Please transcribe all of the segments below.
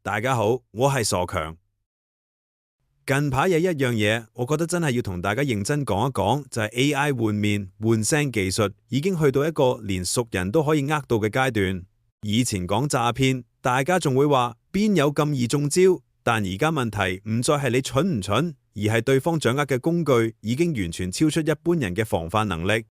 大家好，我係傻強。近排有一樣嘢，我覺得真係要同大家認真講一講，就係 AI 換面換聲技術已經去到一個連熟人都可以呃到嘅階段。以前講詐騙，大家仲會話邊有咁易中招，但而家問題唔再係你蠢唔蠢，而係對方掌握嘅工具已經完全超出一般人嘅防範能力。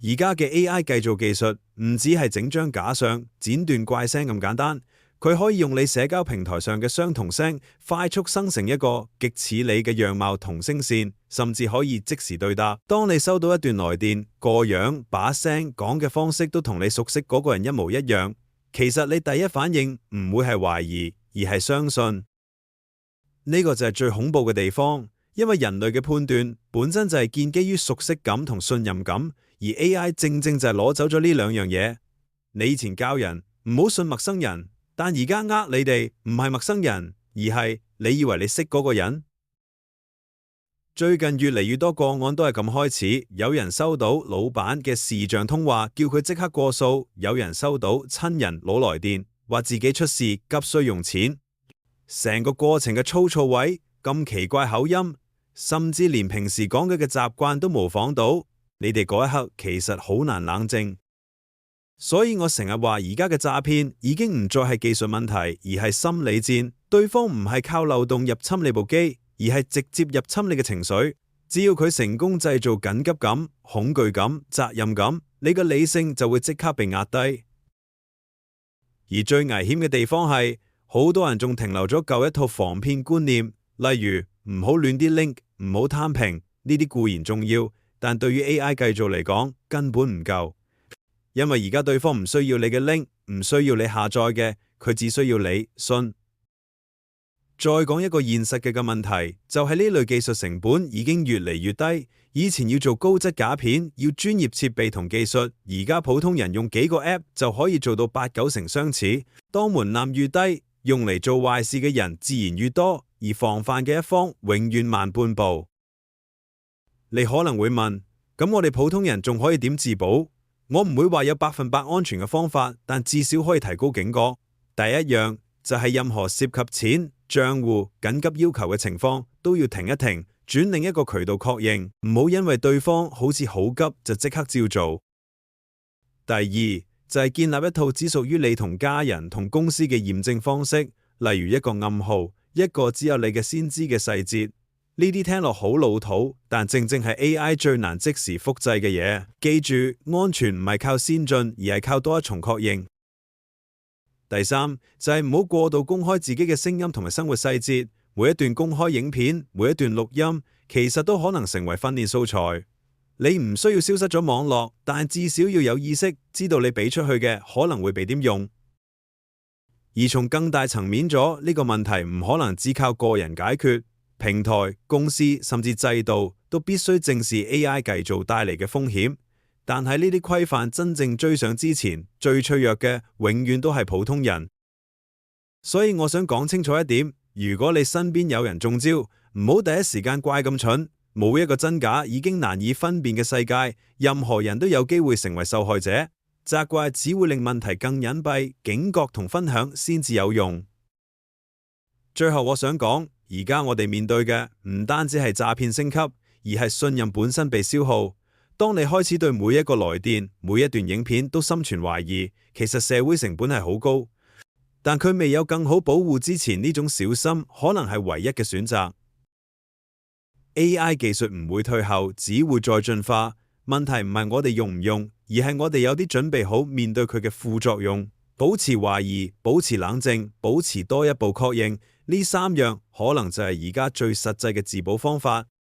而家嘅 AI 製造技術唔只係整張假相、剪斷怪聲咁簡單，佢可以用你社交平台上嘅相同聲，快速生成一個極似你嘅樣貌同聲線，甚至可以即時對答。當你收到一段來電，個樣、把聲、講嘅方式都同你熟悉嗰個人一模一樣，其實你第一反應唔會係懷疑，而係相信。呢個就係最恐怖嘅地方，因為人類嘅判斷本身就係建基於熟悉感同信任感。而 AI 正正就係攞走咗呢兩樣嘢。你以前教人唔好信陌生人，但而家你哋唔係陌生人，而係你以為你識嗰個人。最近越嚟越多個案都係咁開始，有人收到老闆嘅視像通話，叫佢即刻過數；有人收到親人攞來電，話自己出事急需用錢。成個過程嘅粗糙位，咁奇怪口音，甚至連平時講嘅習慣都模仿到。你哋嗰一刻其實好難冷靜，所以我成日話而家嘅詐騙已經唔再係技術問題，而係心理戰。對方唔係靠漏洞入侵你部機，而係直接入侵你嘅情緒。只要佢成功製造緊急感、恐懼感、責任感，你嘅理性就會即刻被壓低。而最危險嘅地方係，好多人仲停留咗舊一套防騙觀念，例如唔好亂啲 link， 唔好貪平，呢啲固然重要。但對於 AI 製造嚟講根本唔夠，因為而家對方唔需要你嘅 link， 唔需要你下載嘅，佢只需要你信。再講一個現實嘅問題，就係呢類技術成本已經越嚟越低。以前要做高質假片，要專業設備同技術，而家普通人用幾個 app 就可以做到8-9成相似。當門檻越低，用嚟做壞事嘅人自然越多，而防範嘅一方永遠慢半步。你可能會問，咁我哋普通人仲可以點自保？我唔會話有100%安全嘅方法，但至少可以提高警覺。第一樣就係任何涉及錢、賬戶、緊急要求嘅情況，都要停一停，轉另一個渠道確認，唔好因為對方好似好急就即刻照做。第二就係建立一套只屬於你同家人同公司嘅驗證方式，例如一個暗號，一個只有你嘅先知嘅細節。呢啲聽落好老土，但正正係 AI 最難即時複製嘅嘢。記住，安全唔係靠先進，而係靠多一重確認。第三就係唔好過度公開自己嘅聲音同埋生活細節。每一段公開影片，每一段錄音，其實都可能成為訓練素材。你唔需要消失咗網絡，但至少要有意識，知道你俾出去嘅可能會被點用。而從更大層面咗，呢個問題唔可能只靠個人解決。平台、公司甚至制度都必須正視 AI 製造帶嚟嘅風險，但喺呢啲規範真正追上之前，最脆弱嘅永遠都係普通人。所以我想講清楚一點，如果你身邊有人中招，唔好第一時間怪咁蠢。冇一個真假已經難以分辨嘅世界，任何人都有機會成為受害者。責怪只會令問題更隱蔽，警覺同分享先至有用。最後我想講，而家我哋面對嘅唔單止係詐騙升級，而係信任本身被消耗。當你開始對每一個來電、每一段影片都心存懷疑，其實社會成本係好高。但佢未有更好保護之前，呢種小心可能係唯一嘅選擇。AI 技術唔會退後，只會再進化。問題唔係我哋用唔用，而係我哋有啲準備好面對佢嘅副作用。保持懷疑，保持冷靜，保持多一步確認。呢3樣可能就係而家最實際嘅自保方法。